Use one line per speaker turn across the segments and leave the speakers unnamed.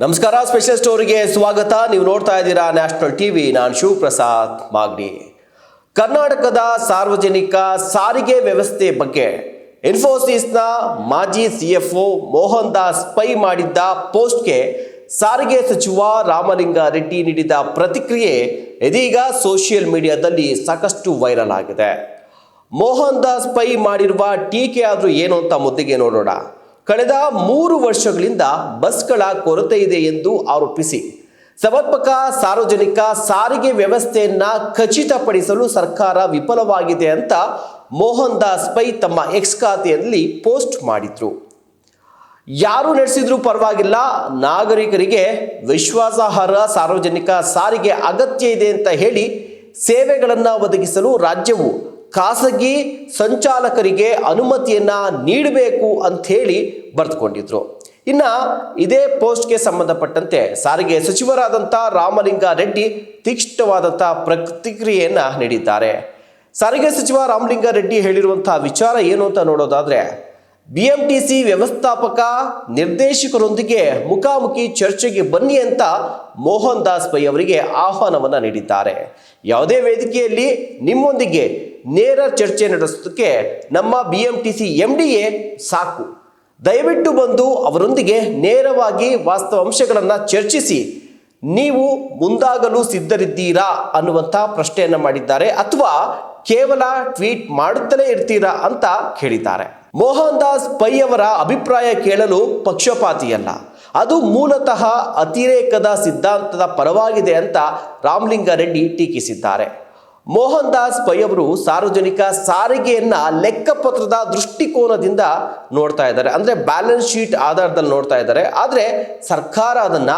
ನಮಸ್ಕಾರ. ಸ್ಪೆಷಲ್ ಸ್ಟೋರಿಗೆ ಸ್ವಾಗತ. ನೀವು ನೋಡ್ತಾ ಇದ್ದೀರಾ ನ್ಯಾಷನಲ್ ಟಿವಿ. ನಾನು ಶಿವಪ್ರಸಾದ್ ಮಾಗಡಿ. ಕರ್ನಾಟಕದ ಸಾರ್ವಜನಿಕ ಸಾರಿಗೆ ವ್ಯವಸ್ಥೆ ಬಗ್ಗೆ ಇನ್ಫೋಸಿಸ್ನ ಮಾಜಿ ಸಿಎಫ್ಒ ಮೋಹನ್ ದಾಸ್ ಪೈ ಮಾಡಿದ್ದ ಪೋಸ್ಟ್ಗೆ ಸಾರಿಗೆ ಸಚಿವ ರಾಮಲಿಂಗಾರೆಡ್ಡಿ ನೀಡಿದ ಪ್ರತಿಕ್ರಿಯೆ ಇದೀಗ ಸೋಷಿಯಲ್ ಮೀಡಿಯಾದಲ್ಲಿ ಸಾಕಷ್ಟು ವೈರಲ್ ಆಗಿದೆ. ಮೋಹನ್ ದಾಸ್ ಪೈ ಮಾಡಿರುವ ಟೀಕೆ ಆದರೂ ಏನು ಅಂತ ಮುದ್ದಿಗೆ ನೋಡೋಣ. ಕಳೆದ 3 ವರ್ಷಗಳಿಂದ ಬಸ್ಗಳ ಕೊರತೆ ಇದೆ ಎಂದು ಆರೋಪಿಸಿ ಸಮರ್ಪಕ ಸಾರ್ವಜನಿಕ ಸಾರಿಗೆ ವ್ಯವಸ್ಥೆಯನ್ನ ಖಚಿತಪಡಿಸಲು ಸರ್ಕಾರ ವಿಫಲವಾಗಿದೆ ಅಂತ ಮೋಹನ್ ದಾಸ್ ಪೈ ತಮ್ಮ ಎಕ್ಸ್ ಖಾತೆಯಲ್ಲಿ ಪೋಸ್ಟ್ ಮಾಡಿದ್ರು. ಯಾರು ನಡೆಸಿದ್ರೂ ಪರವಾಗಿಲ್ಲ, ನಾಗರಿಕರಿಗೆ ವಿಶ್ವಾಸಾರ್ಹ ಸಾರ್ವಜನಿಕ ಸಾರಿಗೆ ಅಗತ್ಯ ಇದೆ ಅಂತ ಹೇಳಿ ಸೇವೆಗಳನ್ನು ಒದಗಿಸಲು ರಾಜ್ಯವು ಖಾಸಗಿ ಸಂಚಾಲಕರಿಗೆ ಅನುಮತಿಯನ್ನ ನೀಡಬೇಕು ಅಂತ ಹೇಳಿ ಬರೆದುಕೊಂಡಿದ್ರು. ಇನ್ನು ಇದೇ ಪೋಸ್ಟ್ಗೆ ಸಂಬಂಧಪಟ್ಟಂತೆ ಸಾರಿಗೆ ಸಚಿವರಾದಂಥ ರಾಮಲಿಂಗಾರೆಡ್ಡಿ ತೀಕ್ಷ್ಣವಾದಂಥ ಪ್ರತಿಕ್ರಿಯೆಯನ್ನ ನೀಡಿದ್ದಾರೆ. ಸಾರಿಗೆ ಸಚಿವ ರಾಮಲಿಂಗಾರೆಡ್ಡಿ ಹೇಳಿರುವಂತಹ ವಿಚಾರ ಏನು ಅಂತ ನೋಡೋದಾದ್ರೆ, ಬಿಎಂಟಿಸಿ ವ್ಯವಸ್ಥಾಪಕ ನಿರ್ದೇಶಕರೊಂದಿಗೆ ಮುಖಾಮುಖಿ ಚರ್ಚೆಗೆ ಬನ್ನಿ ಅಂತ ಮೋಹನ್ ದಾಸ್ ಪೈ ಅವರಿಗೆ ಆಹ್ವಾನವನ್ನು ನೀಡಿದ್ದಾರೆ. ಯಾವುದೇ ವೇದಿಕೆಯಲ್ಲಿ ನಿಮ್ಮೊಂದಿಗೆ ನೇರ ಚರ್ಚೆ ನಡೆಸೋದಕ್ಕೆ ನಮ್ಮ ಬಿಎಂಟಿಸಿ ಎಂಡಿಯೇ ಸಾಕು. ದಯವಿಟ್ಟು ಬಂದು ಅವರೊಂದಿಗೆ ನೇರವಾಗಿ ವಾಸ್ತವಾಂಶಗಳನ್ನು ಚರ್ಚಿಸಿ ನೀವು ಮುಂದಾಗಲು ಸಿದ್ಧರಿದ್ದೀರಾ ಅನ್ನುವಂಥ ಪ್ರಶ್ನೆಯನ್ನು ಮಾಡಿದ್ದಾರೆ, ಅಥವಾ ಕೇವಲ ಟ್ವೀಟ್ ಮಾಡುತ್ತಲೇ ಇರ್ತೀರಾ ಅಂತ ಕೇಳಿದ್ದಾರೆ. ಮೋಹನ್ ದಾಸ್ ಪೈ ಅವರ ಅಭಿಪ್ರಾಯ ಕೇಳಲು ಪಕ್ಷಪಾತಿಯಲ್ಲ, ಅದು ಮೂಲತಃ ಅತಿರೇಕದ ಸಿದ್ಧಾಂತದ ಪರವಾಗಿದೆ ಅಂತ ರಾಮಲಿಂಗಾರೆಡ್ಡಿ ಟೀಕಿಸಿದ್ದಾರೆ. ಮೋಹನ್ ದಾಸ್ ಪೈ ಅವರು ಸಾರ್ವಜನಿಕ ಸಾರಿಗೆಯನ್ನ ಲೆಕ್ಕಪತ್ರದ ದೃಷ್ಟಿಕೋನದಿಂದ ನೋಡ್ತಾ ಇದ್ದಾರೆ, ಅಂದ್ರೆ ಬ್ಯಾಲೆನ್ಸ್ ಶೀಟ್ ಆಧಾರದಲ್ಲಿ ನೋಡ್ತಾ ಇದ್ದಾರೆ. ಆದರೆ ಸರ್ಕಾರ ಅದನ್ನ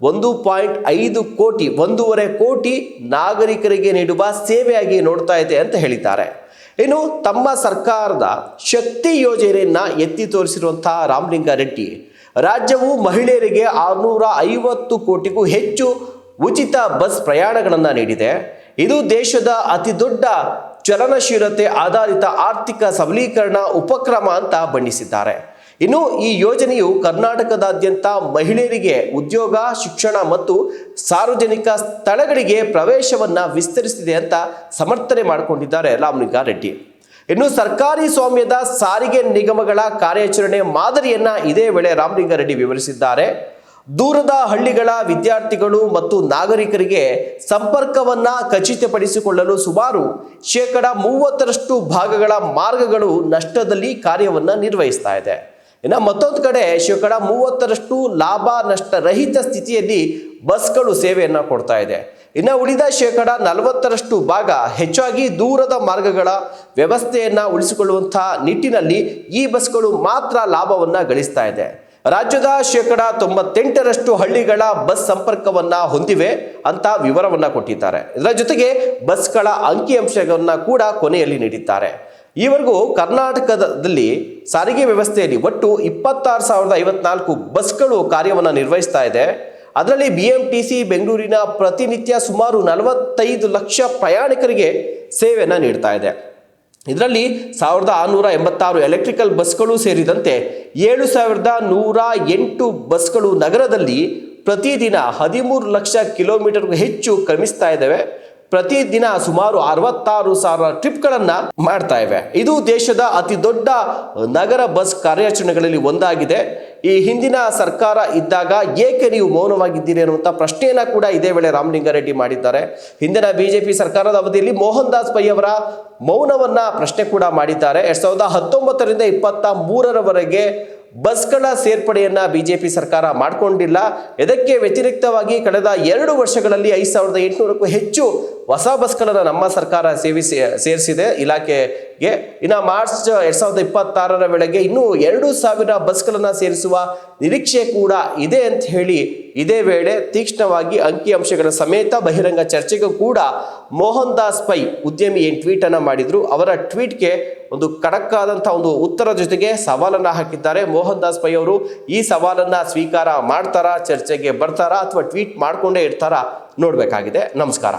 1.5 ಕೋಟಿ 1.5 ಕೋಟಿ ನಾಗರಿಕರಿಗೆ ನೀಡುವ ಸೇವೆಯಾಗಿ ನೋಡ್ತಾ ಇದೆ ಅಂತ ಹೇಳಿದ್ದಾರೆ. ಇನ್ನು ತಮ್ಮ ಸರ್ಕಾರದ ಶಕ್ತಿ ಯೋಜನೆಯನ್ನ ಎತ್ತಿ ತೋರಿಸಿರುವಂತಹ ರಾಮಲಿಂಗಾರೆಡ್ಡಿ, ರಾಜ್ಯವು ಮಹಿಳೆಯರಿಗೆ 650 ಕೋಟಿಗೂ ಹೆಚ್ಚು ಉಚಿತ ಬಸ್ ಪ್ರಯಾಣಗಳನ್ನು ನೀಡಿದೆ. ಇದು ದೇಶದ ಅತಿ ದೊಡ್ಡ ಚಲನಶೀಲತೆ ಆಧಾರಿತ ಆರ್ಥಿಕ ಸಬಲೀಕರಣ ಉಪಕ್ರಮ ಅಂತ ಬಣ್ಣಿಸಿದ್ದಾರೆ. ಇನ್ನು ಈ ಯೋಜನೆಯು ಕರ್ನಾಟಕದಾದ್ಯಂತ ಮಹಿಳೆಯರಿಗೆ ಉದ್ಯೋಗ, ಶಿಕ್ಷಣ ಮತ್ತು ಸಾರ್ವಜನಿಕ ಸ್ಥಳಗಳಿಗೆ ಪ್ರವೇಶವನ್ನ ವಿಸ್ತರಿಸಿದೆ ಅಂತ ಸಮರ್ಥನೆ ಮಾಡಿಕೊಂಡಿದ್ದಾರೆ ರಾಮಲಿಂಗಾರೆಡ್ಡಿ. ಇನ್ನು ಸರ್ಕಾರಿ ಸ್ವಾಮ್ಯದ ಸಾರಿಗೆ ನಿಗಮಗಳ ಕಾರ್ಯಾಚರಣೆ ಮಾದರಿಯನ್ನ ಇದೇ ವೇಳೆ ರಾಮಲಿಂಗಾರೆಡ್ಡಿ ವಿವರಿಸಿದ್ದಾರೆ. ದೂರದ ಹಳ್ಳಿಗಳ ವಿದ್ಯಾರ್ಥಿಗಳು ಮತ್ತು ನಾಗರಿಕರಿಗೆ ಸಂಪರ್ಕವನ್ನ ಖಚಿತಪಡಿಸಿಕೊಳ್ಳಲು ಸುಮಾರು 30% ಭಾಗಗಳ ಮಾರ್ಗಗಳು ನಷ್ಟದಲ್ಲಿ ಕಾರ್ಯವನ್ನ ನಿರ್ವಹಿಸ್ತಾ ಇದೆ. ಇನ್ನು ಮತ್ತೊಂದು ಕಡೆ 30% ಲಾಭ ನಷ್ಟ ರಹಿತ ಸ್ಥಿತಿಯಲ್ಲಿ ಬಸ್ಗಳು ಸೇವೆಯನ್ನು ಕೊಡ್ತಾ ಇದೆ. ಇನ್ನು ಉಳಿದ 40% ಭಾಗ ಹೆಚ್ಚಾಗಿ ದೂರದ ಮಾರ್ಗಗಳ ವ್ಯವಸ್ಥೆಯನ್ನ ಉಳಿಸಿಕೊಳ್ಳುವಂತಹ ನಿಟ್ಟಿನಲ್ಲಿ ಈ ಬಸ್ಗಳು ಮಾತ್ರ ಲಾಭವನ್ನ ಗಳಿಸ್ತಾ ಇದೆ. ರಾಜ್ಯದ 98% ಹಳ್ಳಿಗಳ ಬಸ್ ಸಂಪರ್ಕವನ್ನ ಹೊಂದಿವೆ ಅಂತ ವಿವರವನ್ನ ಕೊಟ್ಟಿದ್ದಾರೆ. ಇದರ ಜೊತೆಗೆ ಬಸ್ಗಳ ಅಂಕಿಅಂಶಗಳನ್ನ ಕೂಡ ಕೊನೆಯಲ್ಲಿ ನೀಡಿದ್ದಾರೆ. ಈವರೆಗೂ ಕರ್ನಾಟಕದಲ್ಲಿ ಸಾರಿಗೆ ವ್ಯವಸ್ಥೆಯಲ್ಲಿ ಒಟ್ಟು 26,054 ಬಸ್ಗಳು ಕಾರ್ಯವನ್ನು ನಿರ್ವಹಿಸ್ತಾ ಇದೆ. ಅದರಲ್ಲಿ ಬಿಎಂಟಿಸಿ ಬೆಂಗಳೂರಿನ ಪ್ರತಿನಿತ್ಯ ಸುಮಾರು 45 ಲಕ್ಷ ಪ್ರಯಾಣಿಕರಿಗೆ ಸೇವೆಯನ್ನು ನೀಡ್ತಾ ಇದೆ. ಇದರಲ್ಲಿ 1686 ಎಲೆಕ್ಟ್ರಿಕಲ್ ಬಸ್ಗಳು ಸೇರಿದಂತೆ 7108 ಬಸ್ಗಳು ನಗರದಲ್ಲಿ ಪ್ರತಿದಿನ 13 ಲಕ್ಷ ಕಿಲೋಮೀಟರ್ಗೂ ಹೆಚ್ಚು ಕ್ರಮಿಸ್ತಾ ಇದ್ದಾವೆ. ಪ್ರತಿದಿನ ಸುಮಾರು 66,000 ಟ್ರಿಪ್ಗಳನ್ನು ಮಾಡ್ತಾ ಇವೆ. ಇದು ದೇಶದ ಅತಿ ದೊಡ್ಡ ನಗರ ಬಸ್ ಕಾರ್ಯಾಚರಣೆಗಳಲ್ಲಿ ಒಂದಾಗಿದೆ. ಈ ಹಿಂದಿನ ಸರ್ಕಾರ ಇದ್ದಾಗ ಏಕೆ ನೀವು ಮೌನವಾಗಿದ್ದೀರಿ ಅನ್ನುವಂಥ ಪ್ರಶ್ನೆಯನ್ನ ಕೂಡ ಇದೇ ವೇಳೆ ರಾಮಲಿಂಗಾರೆಡ್ಡಿ ಮಾಡಿದ್ದಾರೆ. ಹಿಂದಿನ ಬಿಜೆಪಿ ಸರ್ಕಾರದ ಅವಧಿಯಲ್ಲಿ ಮೋಹನ್ ದಾಸ್ ಪೈ ಅವರ ಮೌನವನ್ನ ಪ್ರಶ್ನೆ ಕೂಡ ಮಾಡಿದ್ದಾರೆ. 2019ರಿಂದ 2023ರವರೆಗೆ ಬಸ್ಗಳ ಸೇರ್ಪಡೆಯನ್ನ ಬಿಜೆಪಿ ಸರ್ಕಾರ ಮಾಡಿಕೊಂಡಿಲ್ಲ. ಇದಕ್ಕೆ ವ್ಯತಿರಿಕ್ತವಾಗಿ ಕಳೆದ 2 ವರ್ಷಗಳಲ್ಲಿ 5,800ಕ್ಕೂ ಹೆಚ್ಚು ಹೊಸ ಬಸ್ಗಳನ್ನು ನಮ್ಮ ಸರ್ಕಾರ ಸೇರಿಸಿದೆ ಇಲಾಖೆಗೆ. ಇನ್ನು ಮಾರ್ಚ್ 2026ರ ವೇಳೆಗೆ ಇನ್ನೂ 2,000 ಬಸ್ಗಳನ್ನು ಸೇರಿಸುವ ನಿರೀಕ್ಷೆ ಕೂಡ ಇದೆ ಅಂತ ಹೇಳಿ ಇದೇ ವೇಳೆ ತೀಕ್ಷ್ಣವಾಗಿ ಅಂಕಿಅಂಶಗಳ ಸಮೇತ ಬಹಿರಂಗ ಚರ್ಚೆಗೂ ಕೂಡ ಮೋಹನ್ ದಾಸ್ ಪೈ ಉದ್ಯಮಿ ಏನು ಟ್ವೀಟ್ ಅನ್ನ ಮಾಡಿದ್ರು, ಅವರ ಟ್ವೀಟ್ಗೆ ಒಂದು ಖಡಕ್ ಆದಂತಹ ಒಂದು ಉತ್ತರ ಜೊತೆಗೆ ಸವಾಲನ್ನ ಹಾಕಿದ್ದಾರೆ. ಮೋಹನ್ ದಾಸ್ ಪೈ ಅವರು ಈ ಸವಾಲನ್ನ ಸ್ವೀಕಾರ ಮಾಡ್ತಾರಾ, ಚರ್ಚೆಗೆ ಬರ್ತಾರಾ, ಅಥವಾ ಟ್ವೀಟ್ ಮಾಡ್ಕೊಂಡೇ ಇರ್ತಾರಾ ನೋಡ್ಬೇಕಾಗಿದೆ. ನಮಸ್ಕಾರ.